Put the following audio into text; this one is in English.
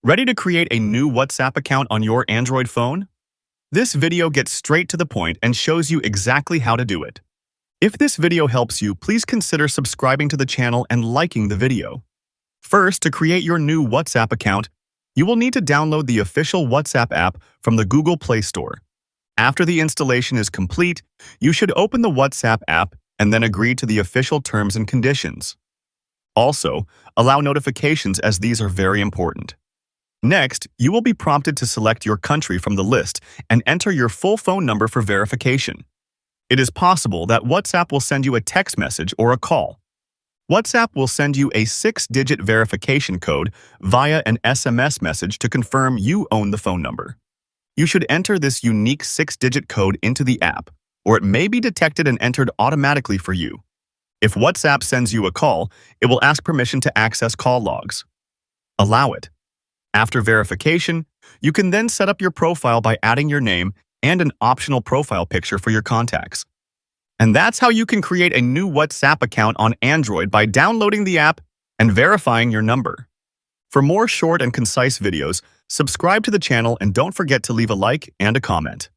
Ready to create a new WhatsApp account on your Android phone? This video gets straight to the point and shows you exactly how to do it. If this video helps you, please consider subscribing to the channel and liking the video. First, to create your new WhatsApp account, you will need to download the official WhatsApp app from the Google Play Store. After the installation is complete, you should open the WhatsApp app and then agree to the official terms and conditions. Also, allow notifications as these are very important. Next, you will be prompted to select your country from the list and enter your full phone number for verification. It is possible that WhatsApp will send you a text message or a call. WhatsApp will send you a 6-digit verification code via an SMS message to confirm you own the phone number. You should enter this unique 6-digit code into the app, or it may be detected and entered automatically for you. If WhatsApp sends you a call, it will ask permission to access call logs. Allow it. After verification, you can then set up your profile by adding your name and an optional profile picture for your contacts. And that's how you can create a new WhatsApp account on Android by downloading the app and verifying your number. For more short and concise videos, subscribe to the channel and don't forget to leave a like and a comment.